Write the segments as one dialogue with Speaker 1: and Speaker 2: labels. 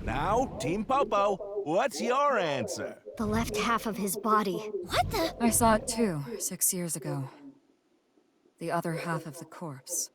Speaker 1: Now, Team Popo, what's your answer?
Speaker 2: The left half of his body. What the?
Speaker 3: I saw it too, 6 years ago. The other half of the corpse.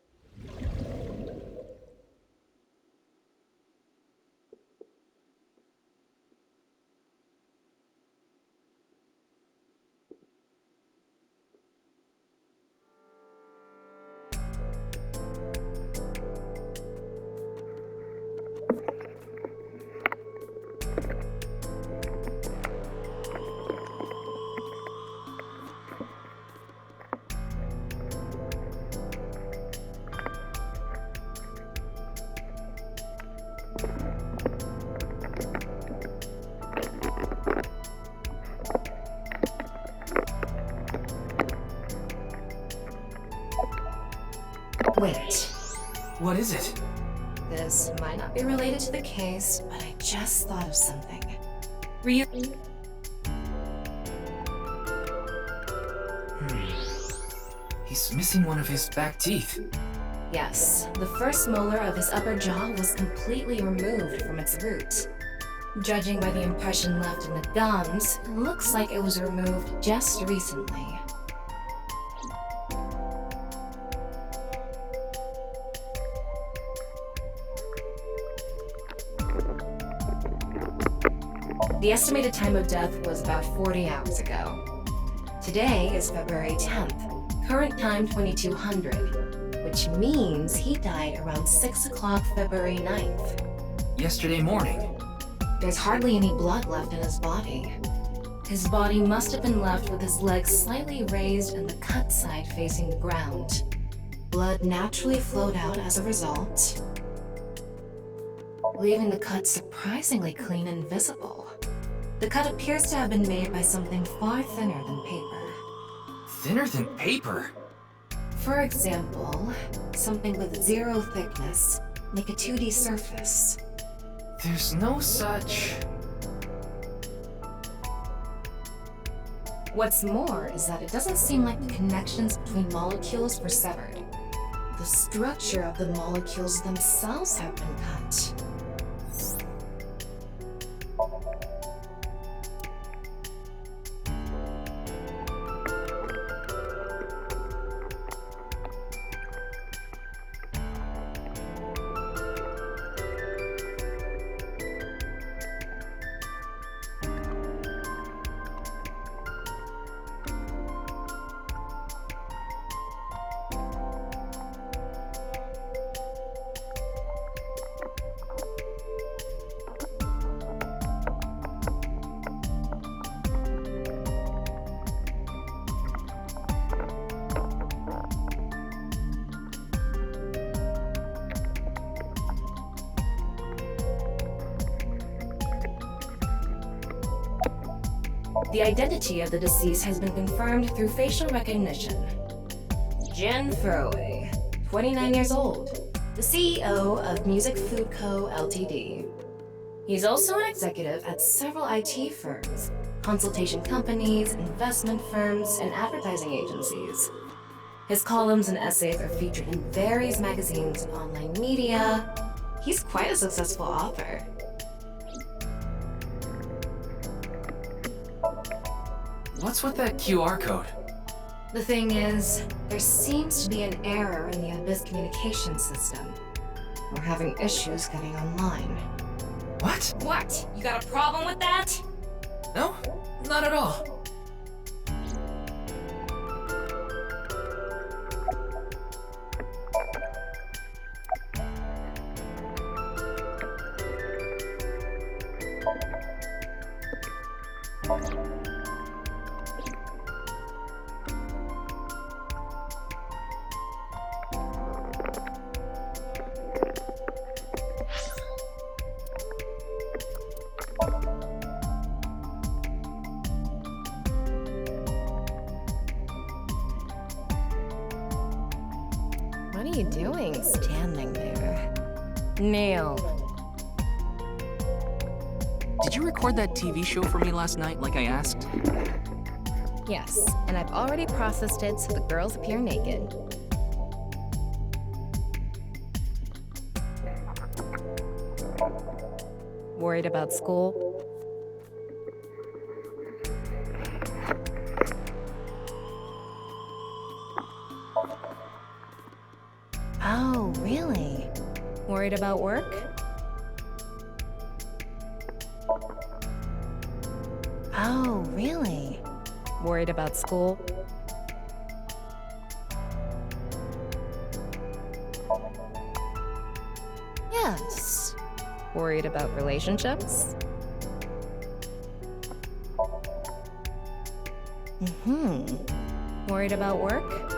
Speaker 4: Wait.
Speaker 5: What is it?
Speaker 4: This might not be related to the case, but I just thought of something.
Speaker 5: He's missing one of his back teeth.
Speaker 4: Yes, the first molar of his upper jaw was completely removed from its root. Judging by the impression left in the gums, it looks like it was removed just recently. The estimated time of death was about 40 hours ago. Today is February 10th, current time 2200, which means he died around 6 o'clock February 9th.
Speaker 5: Yesterday morning.
Speaker 4: There's hardly any blood left in his body. His body must have been left with his legs slightly raised and the cut side facing the ground. Blood naturally flowed out as a result, leaving the cut surprisingly clean and visible. The cut appears to have been made by something far thinner than paper.
Speaker 5: Thinner than paper?
Speaker 4: For example, something with 0 thickness, like a 2D surface.
Speaker 5: There's no such...
Speaker 4: What's more is that it doesn't seem like the connections between molecules were severed. The structure of the molecules themselves have been cut. The identity of the deceased has been confirmed through facial recognition. Jin Furway, 29 years old, the CEO of Music Food Co., Ltd. He's also an executive at several IT firms, consultation companies, investment firms, and advertising agencies. His columns and essays are featured in various magazines and online media. He's quite a successful author.
Speaker 5: What's with that QR code?
Speaker 4: The thing is, there seems to be an error in the Abyss communication system. We're having issues getting online.
Speaker 5: What?
Speaker 4: What? You got a problem with that?
Speaker 5: No, not at all.
Speaker 4: What are you doing standing there? Nail.
Speaker 5: Did you record that TV show for me last night like I asked?
Speaker 4: Yes, and I've already processed it so the girls appear naked. Worried about school? Oh, really? Worried about work? Oh, really? Worried about school? Yes. Worried about relationships? Worried about work?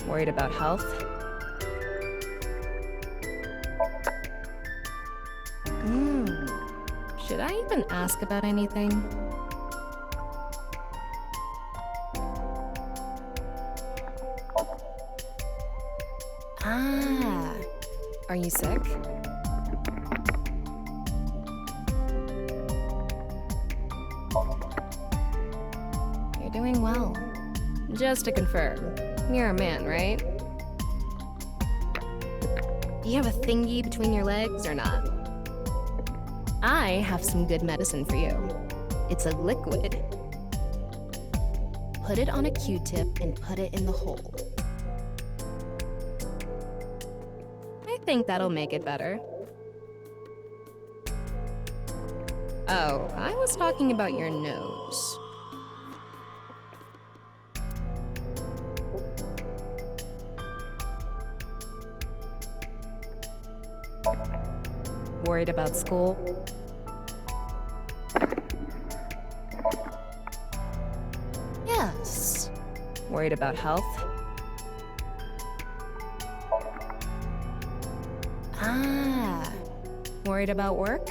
Speaker 4: Worried about health? Should I even ask about anything? Ah, are you sick? You're doing well. Just to confirm, you're a man, right? Do you have a thingy between your legs or not? I have some good medicine for you. It's a liquid. Put it on a Q-tip and put it in the hole. I think that'll make it better. Oh, I was talking about your nose. Worried about school? Yes. Worried about health? Ah. Worried about work?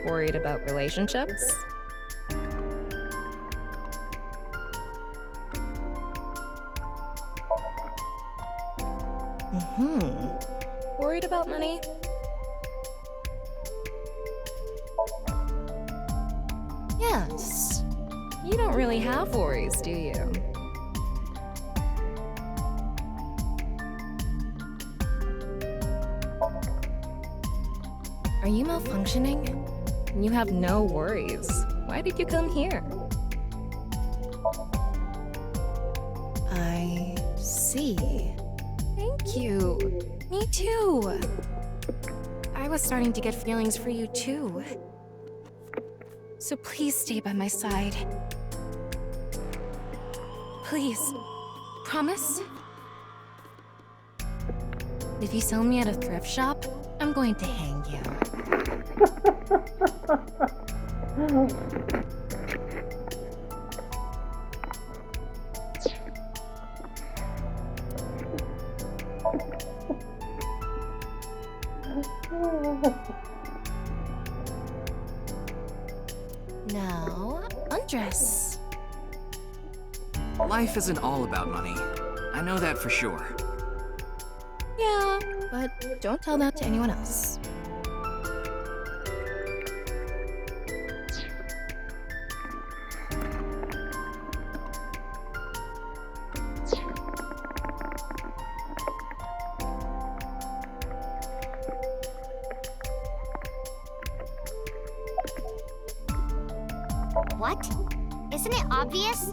Speaker 4: Worried about relationships? Worried about money? Yes. You don't really have worries, do you? Are you malfunctioning? You have no worries. Why did you come here? I see. Thank you. Me too. I was starting to get feelings for you too. So please stay by my side. Please. Promise? If you sell me at a thrift shop, I'm going to hang you. Now, undress.
Speaker 5: Life isn't all about money. I know that for sure.
Speaker 4: Yeah, but don't tell that to anyone else.
Speaker 2: What? Isn't it obvious?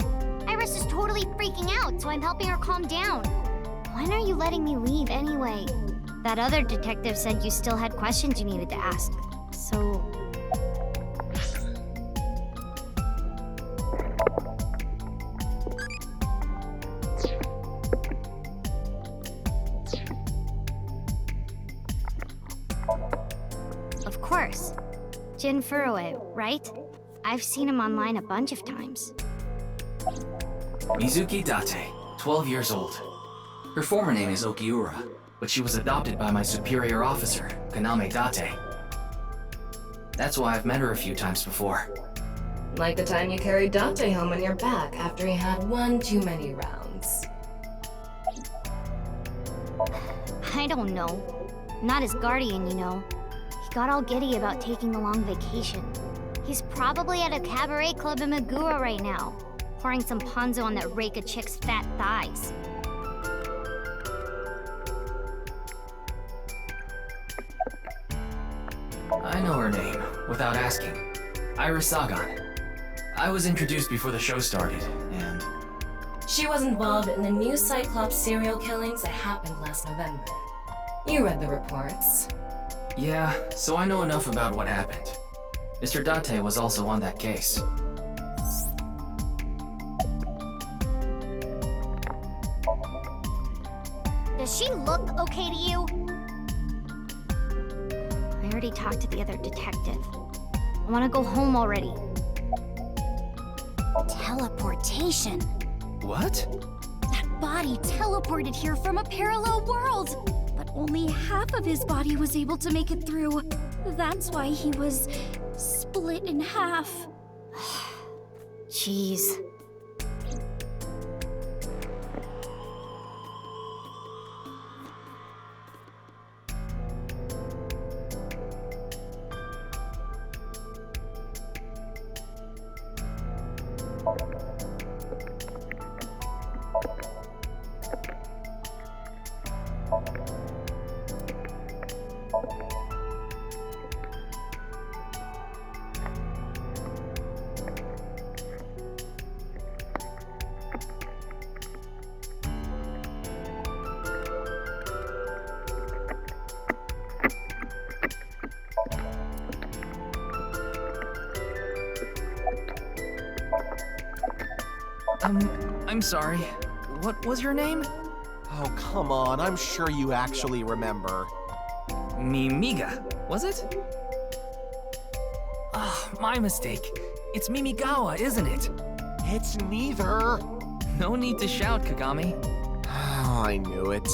Speaker 2: Iris is totally freaking out, so I'm helping her calm down. When are you letting me leave anyway? That other detective said you still had questions you needed to ask. So... Of course. Jin Furue, right? I've seen him online a bunch of times.
Speaker 5: Mizuki Date,
Speaker 6: 12 years old. Her former name is Okiura, but she was adopted by my superior officer, Kaname Date. That's why I've met her a few times before.
Speaker 4: Like the time you carried Date home on your back after he had one too many rounds.
Speaker 2: I don't know. Not his guardian, you know. He got all giddy about taking a long vacation. He's probably at a cabaret club in Meguro right now, pouring some ponzu on that rake of chick's fat thighs.
Speaker 6: I know her name, without asking. Iris Sagan. I was introduced before the show started, and...
Speaker 4: She was involved in the new Cyclops serial killings that happened last November. You read the reports.
Speaker 6: Yeah, so I know enough about what happened. Mr. Date was also on that case.
Speaker 2: Does she look okay to you? I already talked to the other detective. I want to go home already. Teleportation.
Speaker 6: What?
Speaker 7: That body teleported here from a parallel world! But only half of his body was able to make it through. That's why he was split in half.
Speaker 2: Jeez.
Speaker 5: I'm sorry. What was your name?
Speaker 8: Oh, come on. I'm sure you actually remember.
Speaker 5: Mimiga, was it? Ah, my mistake. It's Mimigawa, isn't it?
Speaker 8: It's neither.
Speaker 5: No need to shout, Kagami.
Speaker 8: Oh, I knew it.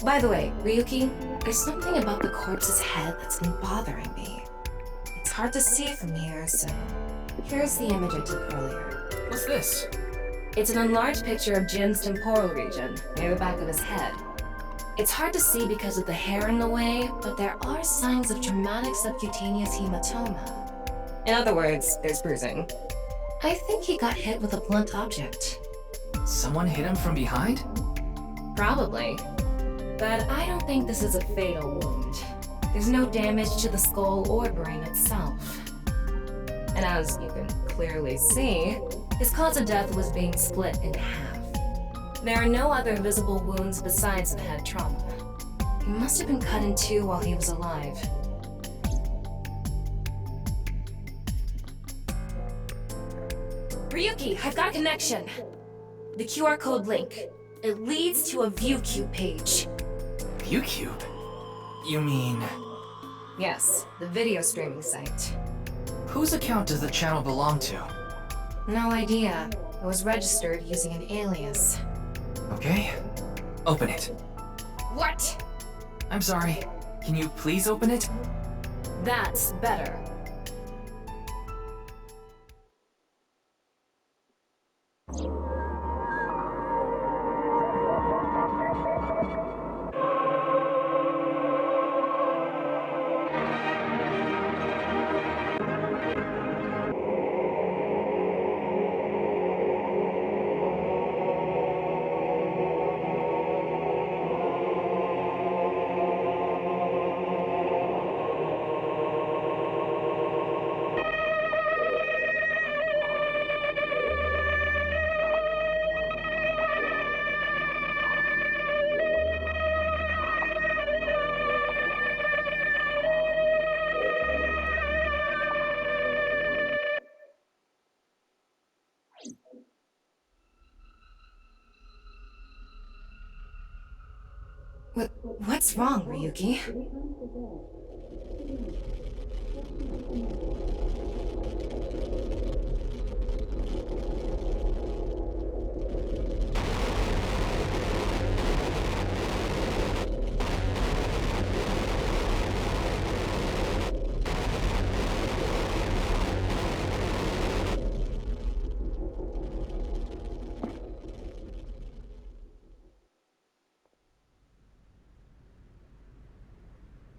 Speaker 4: By the way, Ryuki, there's something about the corpse's head that's been bothering me. It's hard to see from here, so here's the image I took earlier.
Speaker 6: What's this?
Speaker 4: It's an enlarged picture of Jin's temporal region, near the back of his head. It's hard to see because of the hair in the way, but there are signs of traumatic subcutaneous hematoma. In other words, there's bruising. I think he got hit with a blunt object.
Speaker 6: Someone hit him from behind?
Speaker 4: Probably. But I don't think this is a fatal wound. There's no damage to the skull or brain itself. And as you can clearly see, his cause of death was being split in half. There are no other visible wounds besides the head trauma. He must have been cut in two while he was alive. Ryuki, I've got a connection! The QR code link. It leads to a ViewCube page.
Speaker 6: ViewCube? You mean...
Speaker 4: Yes, the video streaming site.
Speaker 6: Whose account does the channel belong to?
Speaker 4: No idea. It was registered using an alias.
Speaker 6: Okay. Open it.
Speaker 4: What?
Speaker 6: I'm sorry. Can you please open it?
Speaker 4: That's better. What's wrong, Ryuki?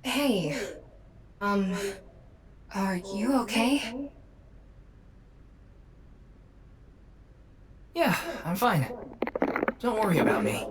Speaker 4: Hey, are you okay?
Speaker 6: Yeah, I'm fine. Don't worry about me.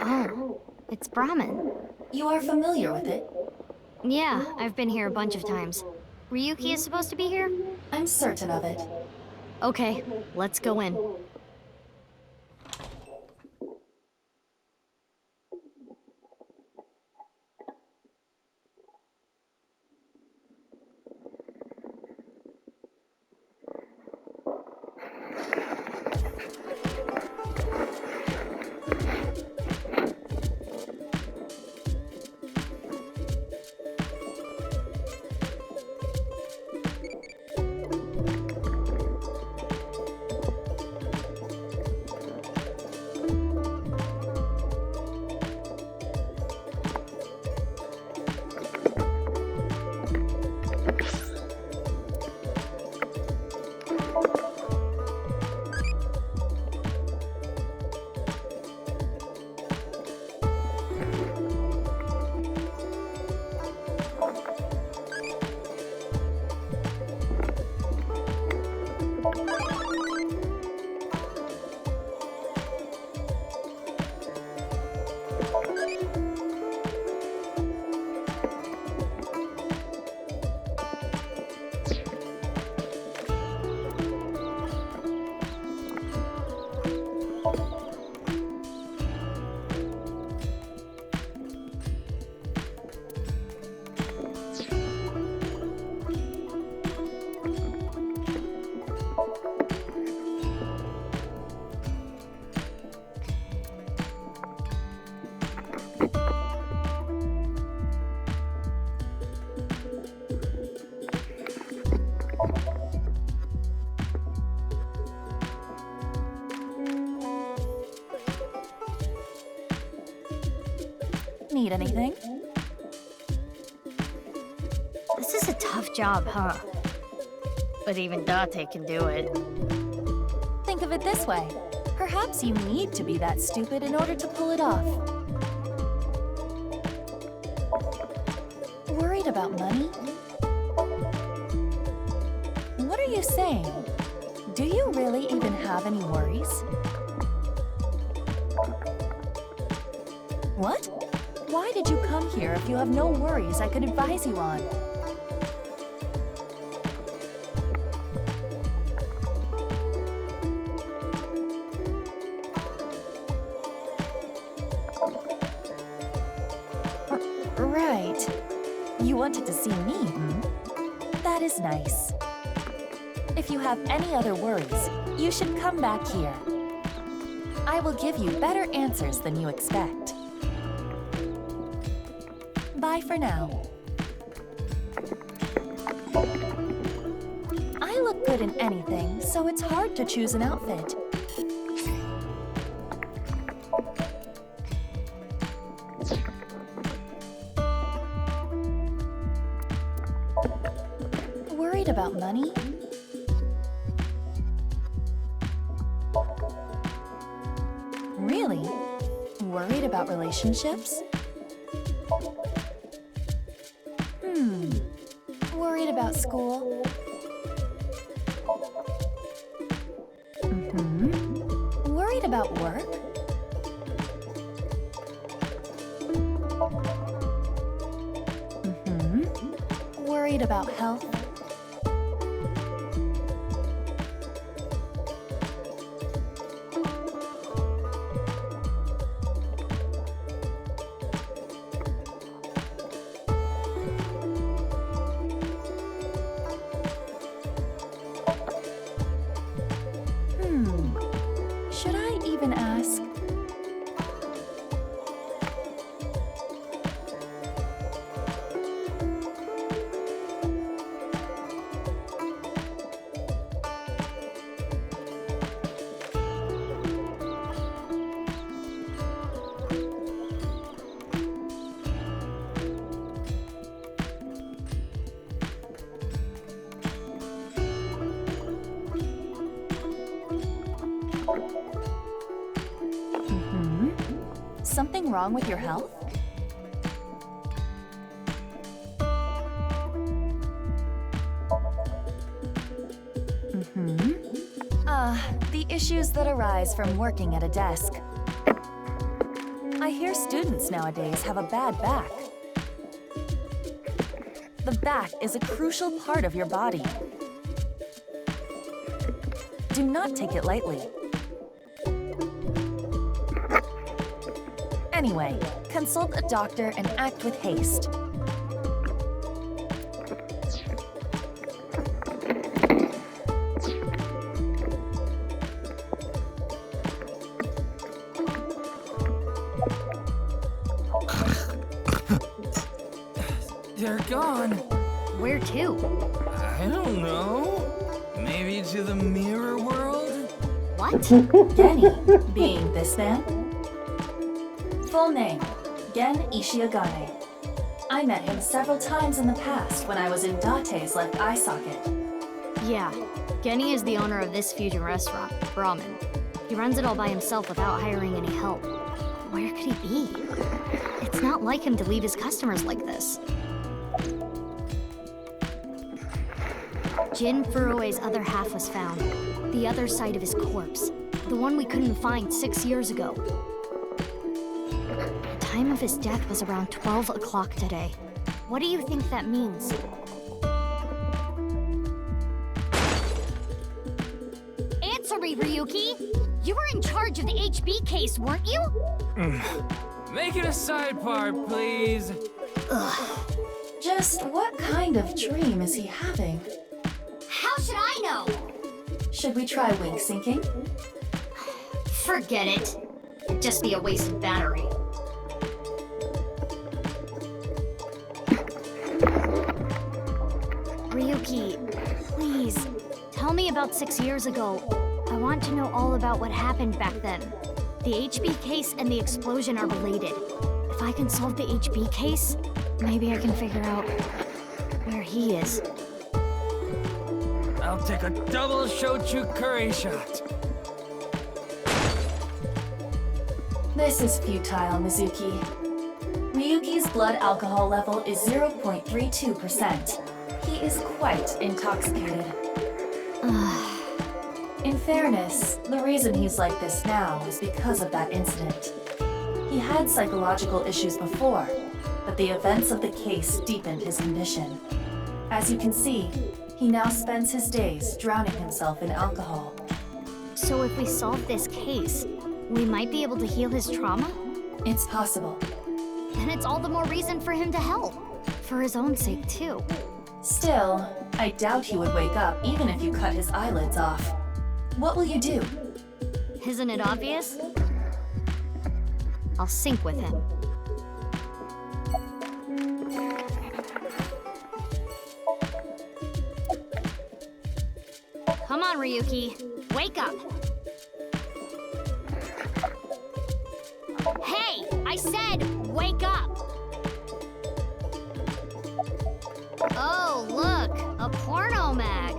Speaker 2: Oh, it's Brahmin.
Speaker 4: You are familiar with it?
Speaker 2: Yeah, I've been here a bunch of times. Ryuki is supposed to be here?
Speaker 4: I'm certain of it.
Speaker 2: Okay, let's go in.
Speaker 7: Need anything?
Speaker 2: This is a tough job, huh? But even Date can do it.
Speaker 7: Think of it this way. Perhaps you need to be that stupid in order to pull it off. Worried about money? What are you saying? Do you really even have any worries? What? Why did you come here if you have no worries I could advise you on? Right. You wanted to see me, hmm? That is nice. If you have any other worries, you should come back here. I will give you better answers than you expect. Bye for now. I look good in anything, so it's hard to choose an outfit. Worried about money? Really? Worried about relationships? Worried about school? Worried about work? Worried about health? Should I even ask? Something wrong with your health? The issues that arise from working at a desk. I hear students nowadays have a bad back. The back is a crucial part of your body. Do not take it lightly. Anyway, consult a doctor and act with haste.
Speaker 5: They're gone.
Speaker 2: Where to?
Speaker 5: I don't know. Maybe to the mirror world?
Speaker 2: What?
Speaker 7: Genny, being this man? Full name, Gen Ishiagane. I met him several times in the past when I was in Date's left eye socket.
Speaker 2: Yeah, Genny is the owner of this fusion restaurant, Brahmin. He runs it all by himself without hiring any help. Where could he be? It's not like him to leave his customers like this. Jin Furue's other half was found. The other side of his corpse. The one we couldn't find 6 years ago. The time of his death was around 12 o'clock today. What do you think that means? Answer me, Ryuki! You were in charge of the HB case, weren't you?
Speaker 5: Make it a sidebar, please.
Speaker 7: Just what kind of dream is he having?
Speaker 2: How should I know?
Speaker 7: Should we try wink syncing?
Speaker 2: Forget it. It'd just be a wasted battery. Ryuki, please, tell me about 6 years ago. I want to know all about what happened back then. The HB case and the explosion are related. If I can solve the HB case, maybe I can figure out where he is.
Speaker 5: I'll take a double shochu curry shot.
Speaker 7: This is futile, Mizuki. Ryuki's blood alcohol level is 0.32%. He is quite intoxicated. In fairness, the reason he's like this now is because of that incident. He had psychological issues before, but the events of the case deepened his condition. As you can see, he now spends his days drowning himself in alcohol.
Speaker 2: So if we solve this case, we might be able to heal his trauma?
Speaker 7: It's possible.
Speaker 2: Then it's all the more reason for him to help. For his own sake, too.
Speaker 7: Still, I doubt he would wake up even if you cut his eyelids off. What will you do?
Speaker 2: Isn't it obvious? I'll sync with him. Come on, Ryuki. Wake up! Hey! I said wake up! Oh, look! A porno mag!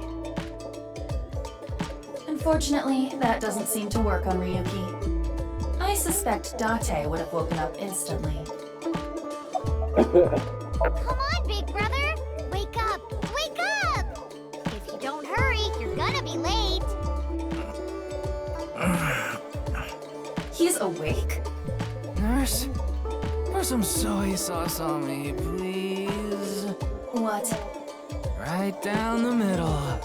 Speaker 7: Unfortunately, that doesn't seem to work on Ryuki. I suspect Date would have woken up instantly.
Speaker 2: Come on, big brother! Wake up! Wake up! If you don't hurry, you're gonna be late.
Speaker 7: He's awake?
Speaker 5: Nurse, pour some soy sauce on me, please.
Speaker 7: What?
Speaker 5: Right down the middle.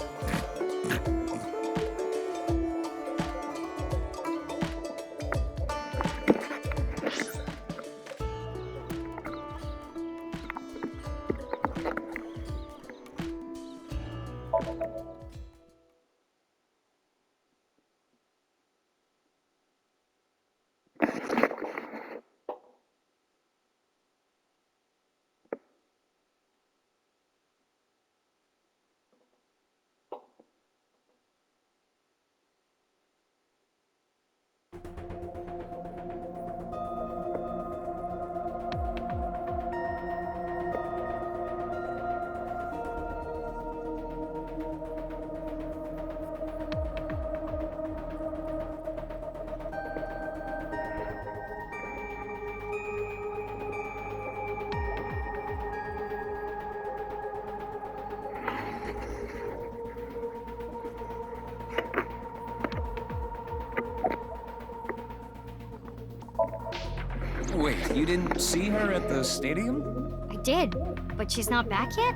Speaker 5: Wait, you didn't see her at the stadium?
Speaker 2: I did, but she's not back yet?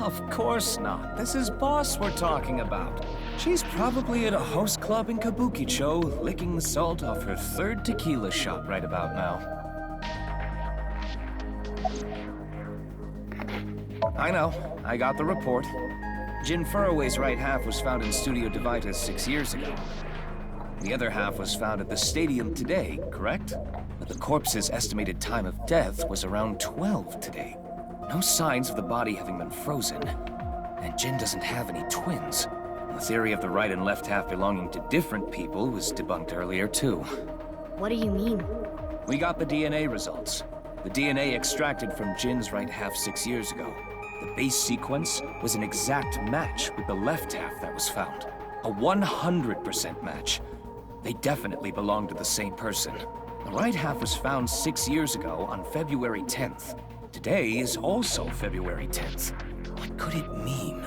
Speaker 5: Of course not. This is Boss we're talking about. She's probably at a host club in Kabukicho, licking the salt off her third tequila shot right about now. I know. I got the report. Jin Furroway's right half was found in Studio Devitas 6 years ago. The other half was found at the stadium today, correct? But the corpse's estimated time of death was around 12 today. No signs of the body having been frozen. And Jin doesn't have any twins. The theory of the right and left half belonging to different people was debunked earlier, too.
Speaker 2: What do you mean?
Speaker 5: We got the DNA results. The DNA extracted from Jin's right half 6 years ago. The base sequence was an exact match with the left half that was found. A 100% match. They definitely belong to the same person. The right half was found 6 years ago on February 10th. Today is also February 10th. What could it mean?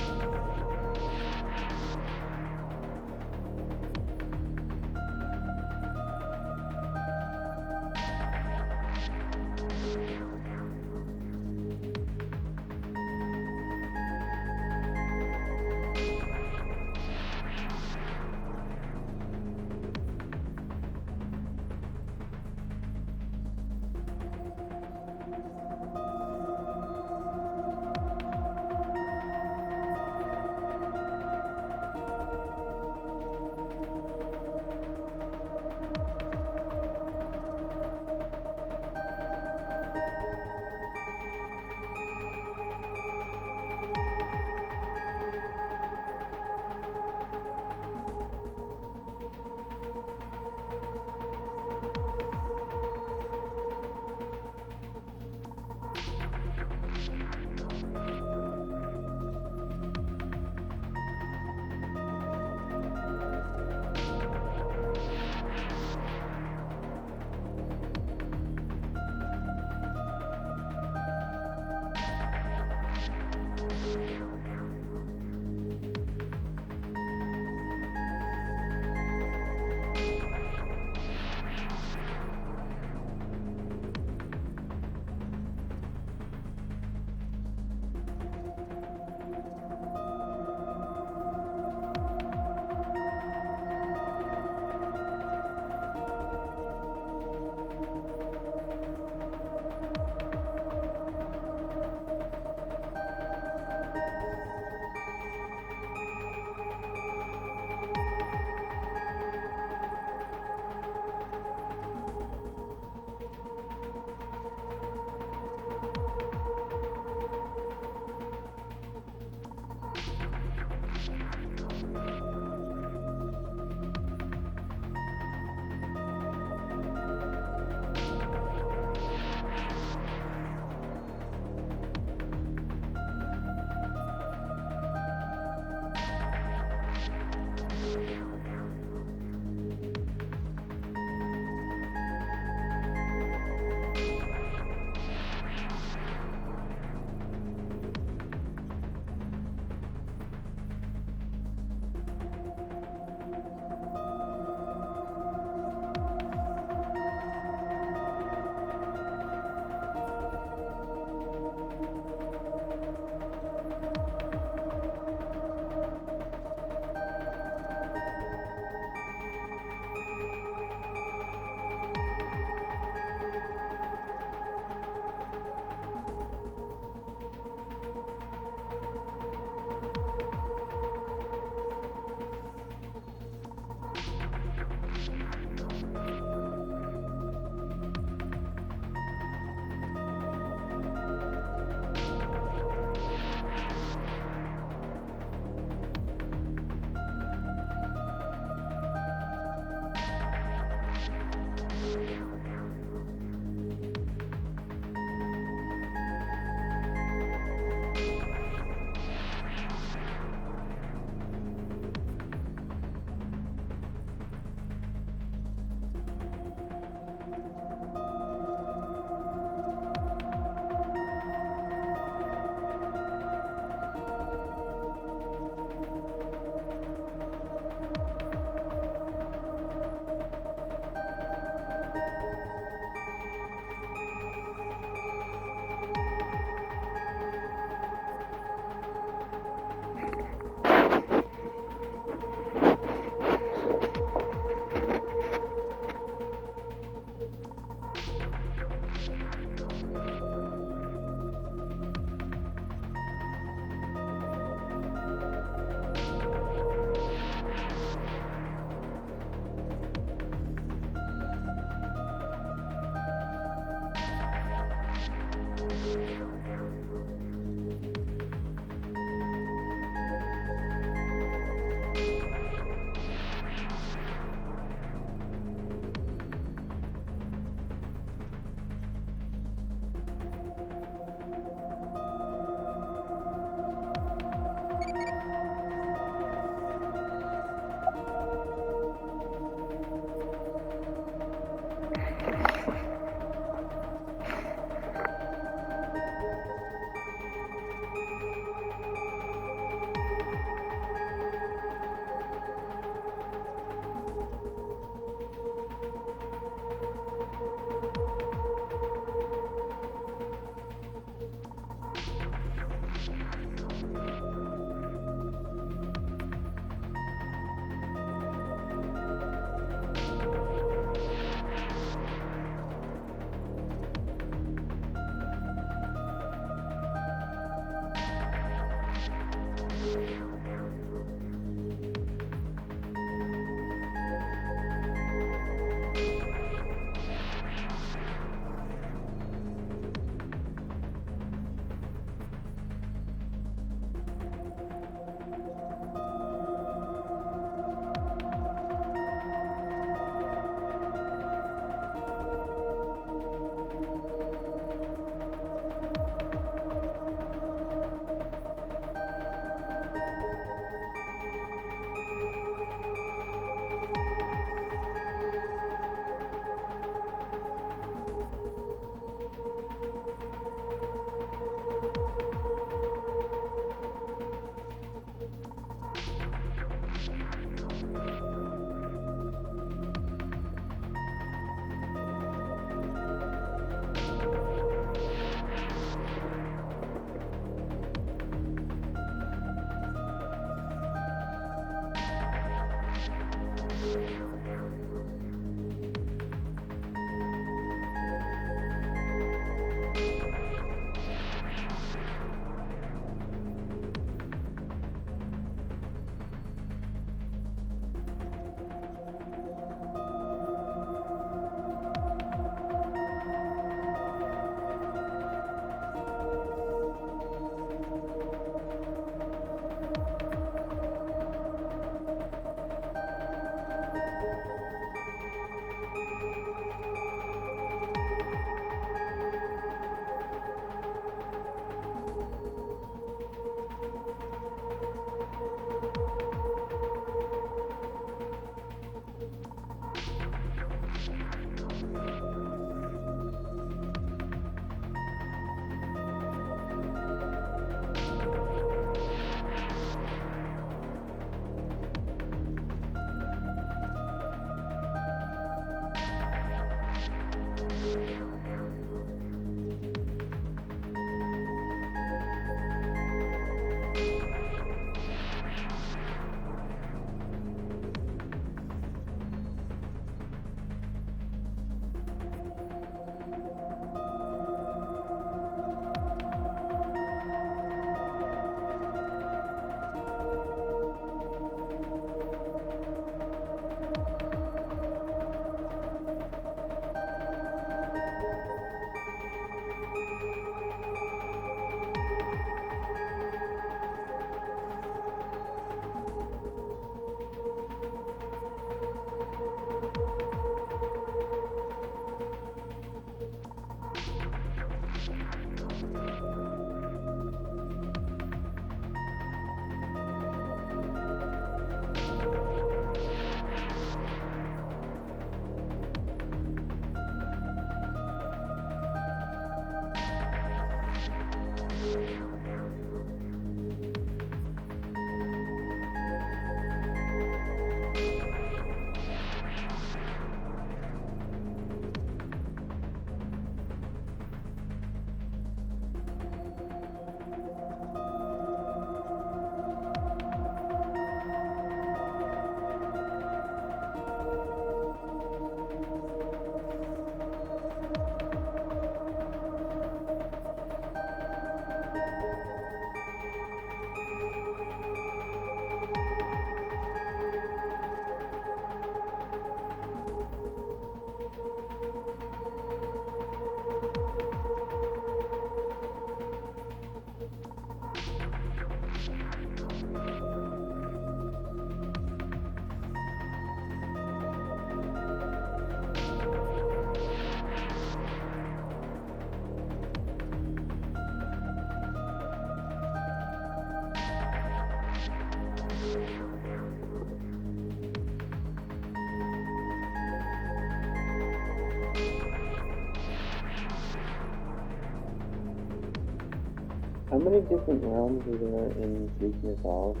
Speaker 9: How many different realms are there in Greek mythology?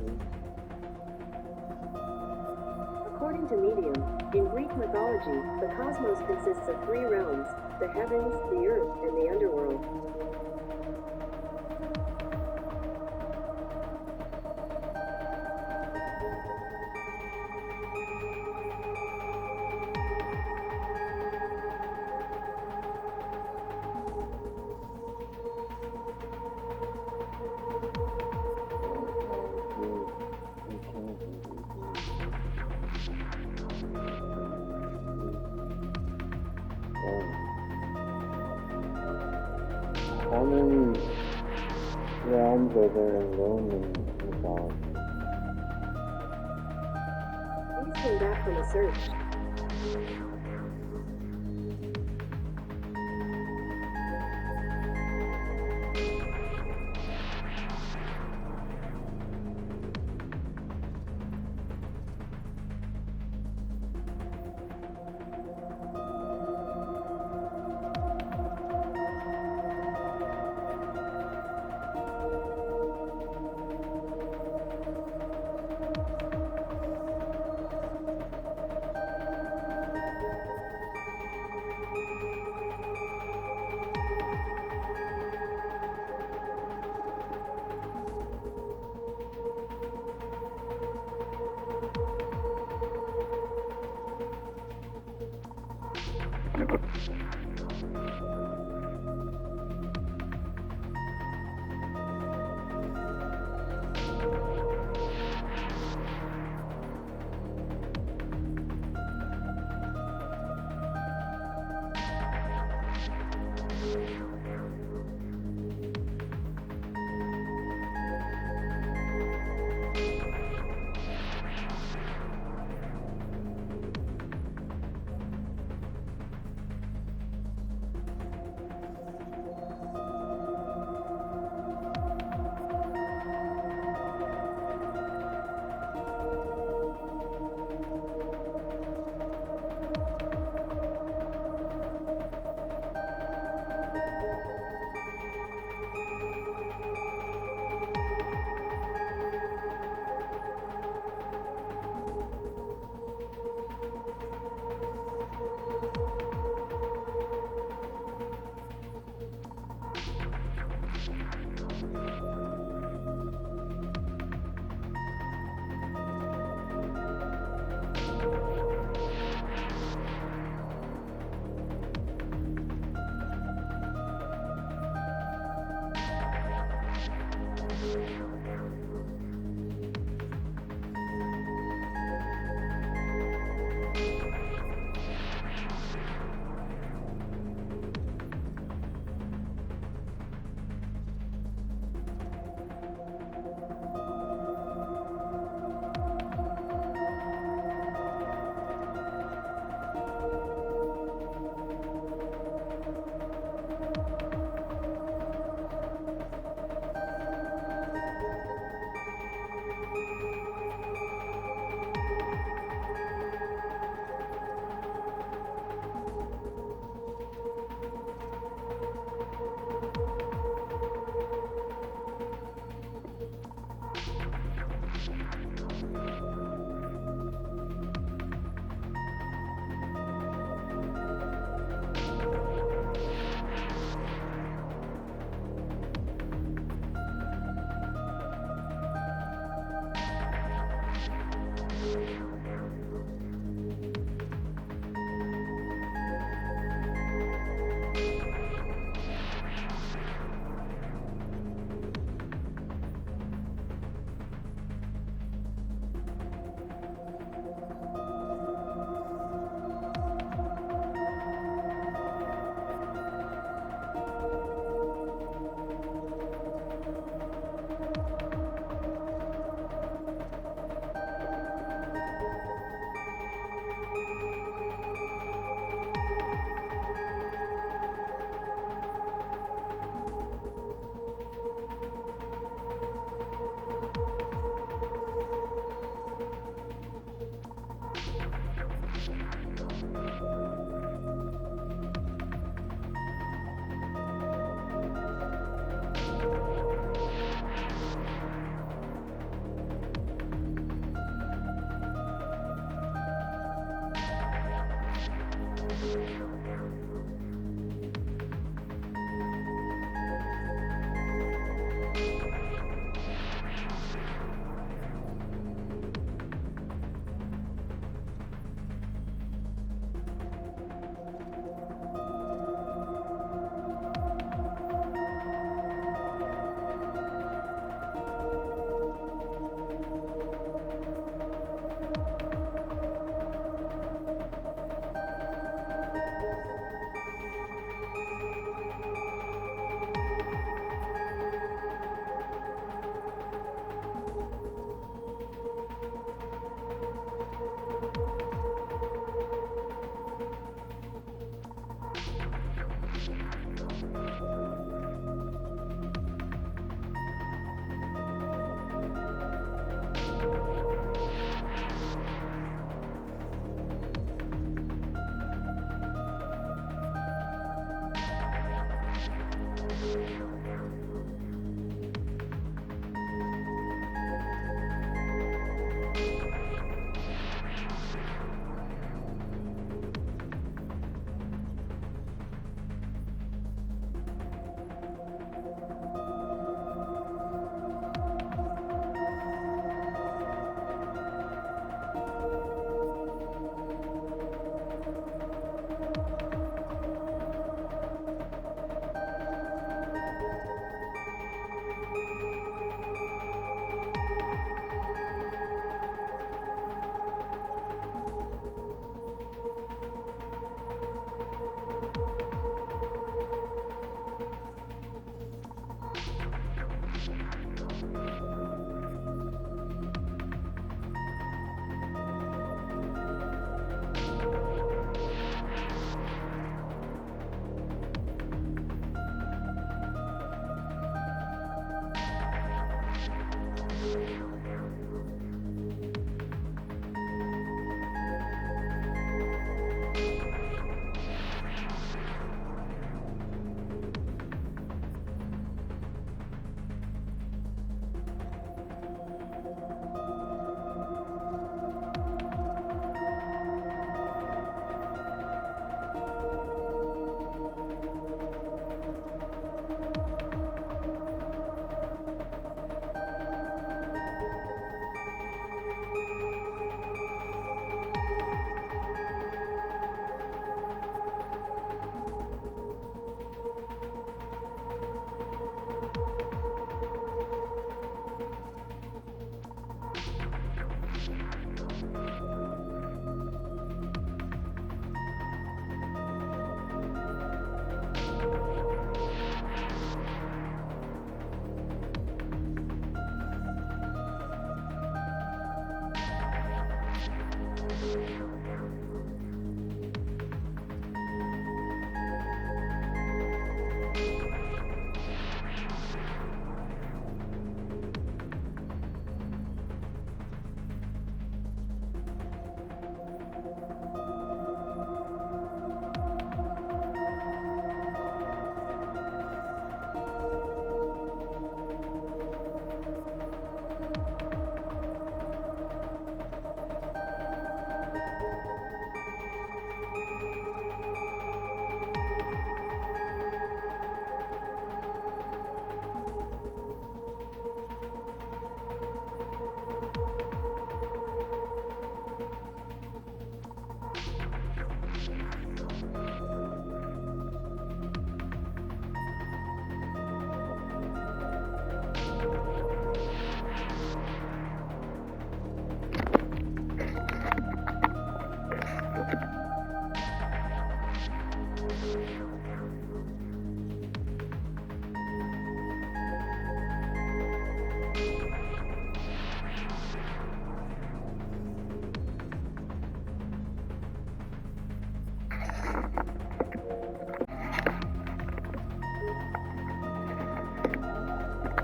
Speaker 10: According to Medium, in Greek mythology, the cosmos consists of three realms: the heavens, the earth, and the underworld.
Speaker 9: many realms are there in Roman mythology?
Speaker 10: These came back from a search.